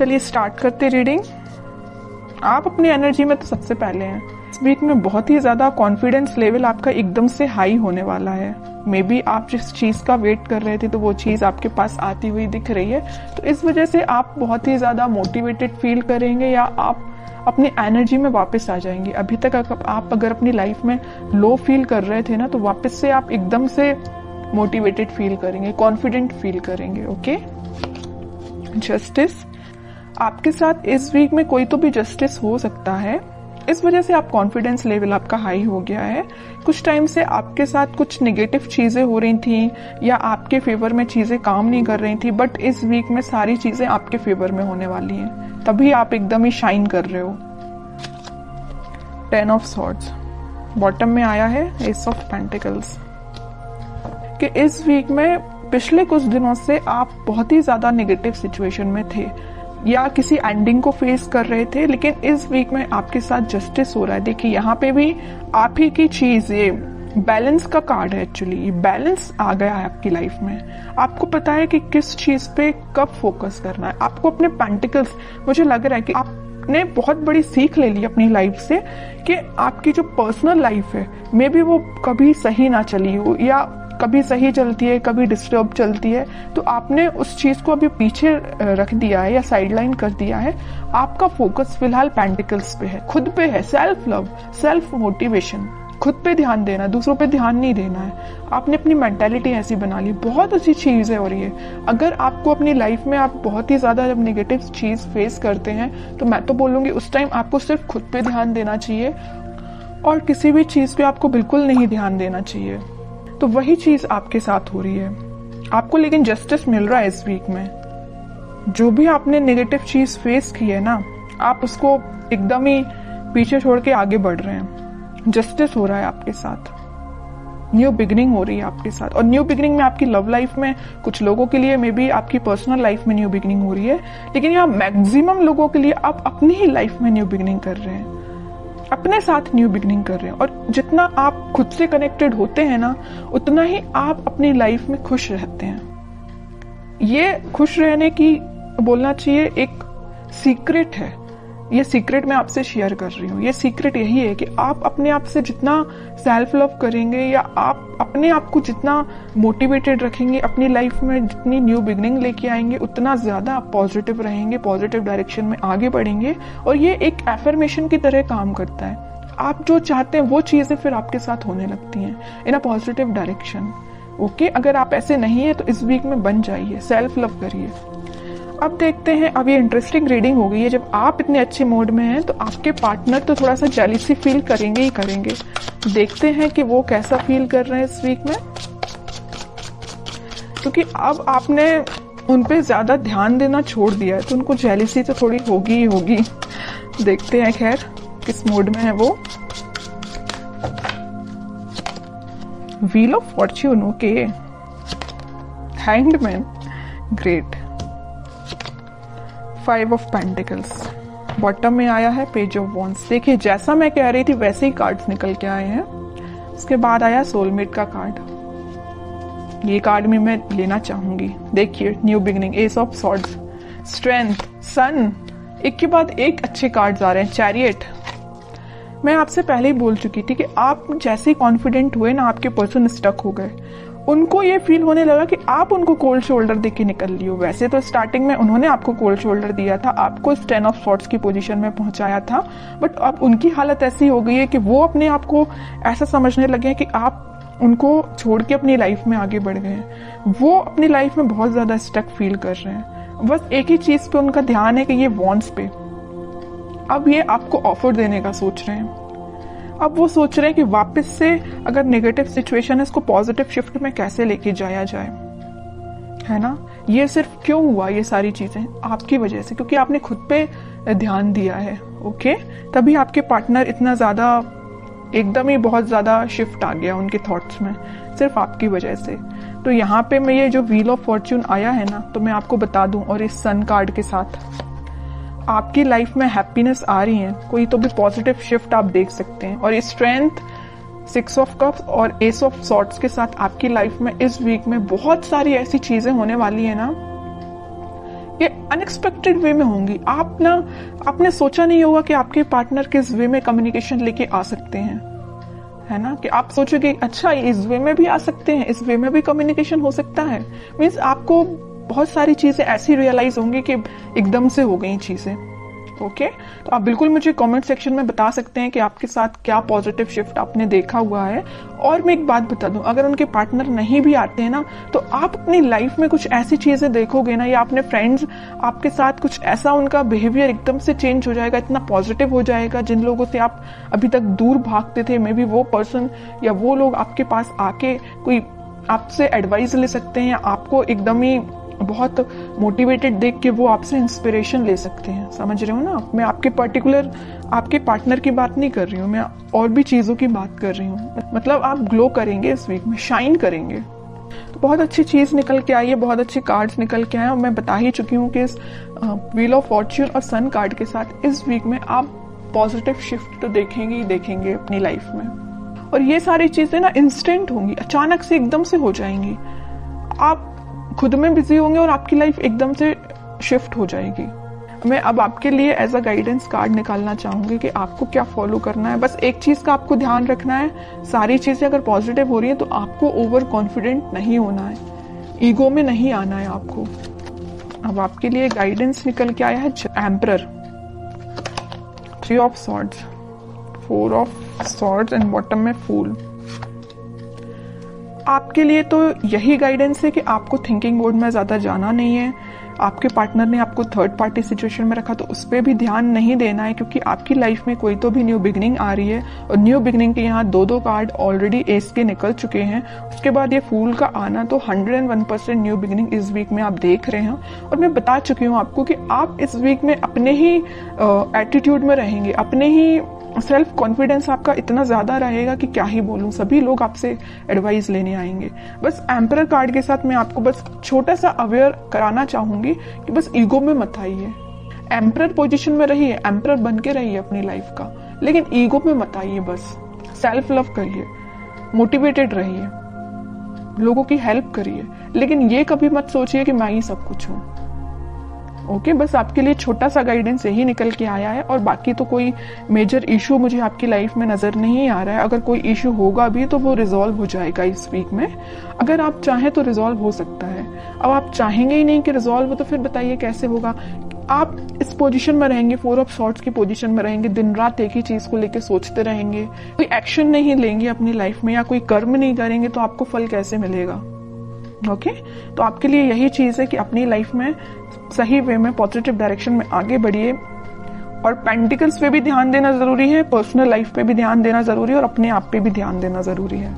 चलिए स्टार्ट करते रीडिंग। आप अपनी एनर्जी में तो सबसे पहले हैं। इस वीक में बहुत ही ज्यादा कॉन्फिडेंस लेवल आपका एकदम से हाई होने वाला है। मे बी आप जिस चीज का वेट कर रहे थे तो वो चीज आपके पास आती हुई दिख रही है, तो इस वजह से आप बहुत ही ज्यादा मोटिवेटेड फील करेंगे या आप अपनी एनर्जी में वापस आ जाएंगे। अभी तक आप अगर अपनी लाइफ में लो फील कर रहे थे ना, तो वापस से आप एकदम से मोटिवेटेड फील करेंगे, कॉन्फिडेंट फील करेंगे। ओके। जस्टिस, आपके साथ इस वीक में कोई तो भी जस्टिस हो सकता है, इस वजह से आप कॉन्फिडेंस लेवल आपका हाई हो गया है। कुछ टाइम से आपके साथ कुछ नेगेटिव चीजें हो रही थी या आपके फेवर में चीजें काम नहीं कर रही थी, बट इस वीक में सारी चीजें आपके फेवर में होने वाली हैं, तभी आप एकदम ही शाइन कर रहे हो। 10 ऑफ सॉर्ड्स बॉटम में आया है, एस ऑफ पेंटिकल्स। कि इस वीक में पिछले कुछ दिनों से आप बहुत ही ज्यादा नेगेटिव सिचुएशन में थे या किसी एंडिंग को फेस कर रहे थे, लेकिन इस वीक में आपके साथ जस्टिस हो रहा है। देखिए यहाँ पे भी आप ही की चीज, ये बैलेंस का कार्ड है। एक्चुअली बैलेंस आ गया है आपकी लाइफ में। आपको पता है कि किस चीज पे कब फोकस करना है। आपको अपने पेंटिकल्स, मुझे लग रहा है कि आपने बहुत बड़ी सीख ले ली अपनी लाइफ से कि आपकी जो पर्सनल लाइफ है मे बी वो कभी सही ना चली हो या कभी सही चलती है, कभी डिस्टर्ब चलती है, तो आपने उस चीज को अभी पीछे रख दिया है या साइडलाइन कर दिया है। आपका फोकस फिलहाल पेंटिकल्स पे है, खुद पे है, सेल्फ लव, सेल्फ मोटिवेशन, खुद पे ध्यान देना, दूसरों पे ध्यान नहीं देना है। आपने अपनी मेंटालिटी ऐसी बना ली, बहुत अच्छी चीज है। और ये अगर आपको अपनी लाइफ में आप बहुत ही ज्यादा जब नेगेटिव चीज फेस करते हैं, तो मैं तो बोलूंगी उस टाइम आपको सिर्फ खुद पे ध्यान देना चाहिए और किसी भी चीज पे आपको बिल्कुल नहीं ध्यान देना चाहिए। तो वही चीज आपके साथ हो रही है आपको, लेकिन जस्टिस मिल रहा है इस वीक में। जो भी आपने नेगेटिव चीज फेस की है ना, आप उसको एकदम ही पीछे छोड़ के आगे बढ़ रहे हैं। जस्टिस हो रहा है आपके साथ, न्यू बिगिनिंग हो रही है आपके साथ। और न्यू बिगिनिंग में आपकी लव लाइफ में कुछ लोगों के लिए मे बी आपकी पर्सनल लाइफ में न्यू बिगिनिंग हो रही है, लेकिन यहाँ मैक्सिमम लोगों के लिए आप अपनी ही लाइफ में न्यू बिगिनिंग कर रहे हैं, अपने साथ न्यू बिगिनिंग कर रहे हैं। और जितना आप खुद से कनेक्टेड होते हैं ना, उतना ही आप अपनी लाइफ में खुश रहते हैं। ये खुश रहने की बोलना चाहिए एक सीक्रेट है। ये सीक्रेट मैं आपसे शेयर कर रही हूँ। ये सीक्रेट यही है कि आप अपने आप से जितना सेल्फ लव करेंगे या आप अपने आप को जितना मोटिवेटेड रखेंगे, अपनी लाइफ में जितनी न्यू बिगिनिंग लेके आएंगे, उतना ज्यादा आप पॉजिटिव रहेंगे, पॉजिटिव डायरेक्शन में आगे बढ़ेंगे। और ये एक एफर्मेशन की तरह काम करता है। आप जो चाहते हैं वो चीजें फिर आपके साथ होने लगती हैं इन अ पॉजिटिव डायरेक्शन। ओके, अगर आप ऐसे नहीं है तो इस वीक में बन जाइए, सेल्फ लव करिए। अब देखते हैं, अब ये इंटरेस्टिंग रीडिंग हो गई है। जब आप इतने अच्छे मूड में हैं तो आपके पार्टनर तो थोड़ा सा जेलसी फील करेंगे ही करेंगे। देखते हैं कि वो कैसा फील कर रहे हैं इस वीक में, क्योंकि अब आपने उन पे ज्यादा ध्यान देना छोड़ दिया है तो उनको जेलसी तो थोड़ी होगी ही होगी। देखते हैं खैर किस मूड में है वो। Wheel of Fortune, okay. Hanged man, great. 5 of pentacles bottom में आया है, पेज ऑफ वॉन्ड्स। देखिए जैसा मैं कह रही थी वैसे ही कार्ड्स निकल के आए हैं। उसके बाद आया सोलमेट का कार्ड। ये कार्ड भी मैं लेना चाहूंगी। देखिए new beginning, ace of swords, strength, sun, एक के बाद एक अच्छे कार्ड्स आ रहे हैं। चैरियट, मैं आपसे पहले ही बोल चुकी थी कि आप जैसे ही कॉन्फिडेंट हुए ना, आपके पर्सन स्टक हो गए। उनको ये फील होने लगा कि आप उनको कोल्ड शोल्डर देके निकल लियो। वैसे तो स्टार्टिंग में उन्होंने आपको कोल्ड शोल्डर दिया था, आपको 10 ऑफ सॉर्ड्स की पोजीशन में पहुंचाया था, बट अब उनकी हालत ऐसी हो गई है कि वो अपने आप को ऐसा समझने लगे हैं कि आप उनको छोड़ के अपनी लाइफ में आगे बढ़ गए हैं। वो अपनी लाइफ में बहुत ज्यादा स्टक फील कर रहे हैं। बस एक ही चीज पे उनका ध्यान है कि ये वॉन्ट्स पे। अब ये आपको ऑफर देने का सोच रहे हैं। अब वो सोच रहे हैं कि वापस से अगर नेगेटिव सिचुएशन है, इसको पॉजिटिव शिफ्ट में कैसे लेके जाया जाए, है ना। ये सिर्फ क्यों हुआ, ये सारी चीजें आपकी वजह से, क्योंकि आपने खुद पे ध्यान दिया है। ओके, तभी आपके पार्टनर इतना ज्यादा एकदम ही बहुत ज्यादा शिफ्ट आ गया उनके थॉट्स में, सिर्फ आपकी वजह से। तो यहाँ पे मैं ये जो व्हील ऑफ फॉर्च्यून आया है ना, तो मैं आपको बता दूं, और इस सन कार्ड के साथ आपकी लाइफ में हैप्पीनेस आ रही है, कोई तो भी पॉजिटिव शिफ्ट आप देख सकते हैं। और स्ट्रेंथ, 6 ऑफ कप्स और एस ऑफ सॉर्ड्स के साथ आपकी लाइफ में इस वीक में बहुत सारी ऐसी चीजें होने वाली है ना ये अनएक्सपेक्टेड वे में होंगी। आपने सोचा नहीं होगा कि आपके पार्टनर किस वे में कम्युनिकेशन लेके आ सकते हैं, है ना, कि आप सोचोगे अच्छा इस वे में भी आ सकते हैं, इस वे में भी कम्युनिकेशन हो सकता है। मीन्स आपको बहुत सारी चीजें ऐसी रियलाइज होंगी कि एकदम से हो गई चीजें। ओके, तो आप बिल्कुल मुझे कमेंट सेक्शन में बता सकते हैं कि आपके साथ क्या पॉजिटिव शिफ्ट आपने देखा हुआ है। और मैं एक बात बता दूं, अगर उनके पार्टनर नहीं भी आते हैं ना, तो आप अपनी लाइफ में कुछ ऐसी चीजें देखोगे ना, या अपने फ्रेंड्स आपके साथ कुछ ऐसा उनका बिहेवियर एकदम से चेंज हो जाएगा, इतना पॉजिटिव हो जाएगा। जिन लोगों से आप अभी तक दूर भागते थे, मे बी वो पर्सन या वो लोग आपके पास आके कोई आपसे एडवाइस ले सकते हैं, या आपको एकदम ही बहुत मोटिवेटेड देख के वो आपसे इंस्पिरेशन ले सकते हैं। समझ रहे हो ना? मैं आपके पर्टिकुलर आपके पार्टनर की बात नहीं कर रही हूँ, मैं और भी चीजों की बात कर रही हूँ। मतलब आप ग्लो करेंगे इस वीक में, शाइन करेंगे। तो बहुत अच्छी चीज निकल के आई है, बहुत अच्छे कार्ड्स निकल के आए, और मैं बता ही चुकी हूँ कि इस व्हील ऑफ फॉर्च्यून और सन कार्ड के साथ इस वीक में आप पॉजिटिव शिफ्ट तो देखेंगे ही देखेंगे अपनी लाइफ में। और ये सारी चीजें ना इंस्टेंट होंगी, अचानक से एकदम से हो जाएंगी। आप खुद में बिजी होंगे और आपकी लाइफ एकदम से शिफ्ट हो जाएगी। मैं अब आपके लिए एज अ गाइडेंस कार्ड निकालना चाहूंगी कि आपको क्या फॉलो करना है। बस एक चीज का आपको ध्यान रखना है, सारी चीजें अगर पॉजिटिव हो रही है तो आपको ओवर कॉन्फिडेंट नहीं होना है, ईगो में नहीं आना है आपको। अब आपके लिए गाइडेंस निकल के आया है emperor, 3 of swords, 4 of swords and bottom में फूल। आपके लिए तो यही गाइडेंस है कि आपको थिंकिंग मोड में ज्यादा जाना नहीं है। आपके पार्टनर ने आपको थर्ड पार्टी सिचुएशन में रखा तो उस पर भी ध्यान नहीं देना है, क्योंकि आपकी लाइफ में कोई तो भी न्यू बिगनिंग आ रही है। और न्यू बिगनिंग के यहाँ 2 कार्ड ऑलरेडी एस के निकल चुके हैं। उसके बाद ये फूल का आना, तो 101% न्यू बिगनिंग इस वीक में आप देख रहे हैं। और मैं बता चुकी हूँ आपको कि आप इस वीक में अपने ही एटीट्यूड में रहेंगे, अपने ही सेल्फ कॉन्फिडेंस आपका इतना ज्यादा रहेगा कि क्या ही बोलूं, सभी लोग आपसे एडवाइस लेने आएंगे। बस एम्परर कार्ड के साथ मैं आपको बस छोटा सा अवेयर कराना चाहूंगी कि बस ईगो में मत आइए। एम्परर पोजीशन में रहिए, एम्परर बन के रहिए अपनी लाइफ का, लेकिन ईगो में मत आइए। बस सेल्फ लव करिए, मोटिवेटेड रहिए, लोगों की हेल्प करिए, लेकिन ये कभी मत सोचिए कि मैं ही सब कुछ हूं। ओके, बस आपके लिए छोटा सा गाइडेंस यही निकल के आया है। और बाकी तो कोई मेजर इशू मुझे आपकी लाइफ में नजर नहीं आ रहा है। अगर कोई इशू होगा भी तो वो रिजॉल्व हो जाएगा इस वीक में। अगर आप चाहें तो रिजॉल्व हो सकता है। अब आप चाहेंगे ही नहीं कि रिजॉल्व हो, तो फिर बताइए कैसे होगा। आप इस पोजीशन में रहेंगे, 4 ऑफ सॉर्ड्स की पोजीशन में रहेंगे, दिन रात एक ही चीज को लेकर सोचते रहेंगे, कोई एक्शन नहीं लेंगे अपनी लाइफ में या कोई कर्म नहीं करेंगे, तो आपको फल कैसे मिलेगा? ओके, तो आपके लिए यही चीज है कि अपनी लाइफ में सही वे में पॉजिटिव डायरेक्शन में आगे बढ़िए। और पेंटिकल्स पे भी ध्यान देना जरूरी है, पर्सनल लाइफ पे भी ध्यान देना जरूरी है, और अपने आप पे भी ध्यान देना जरूरी है।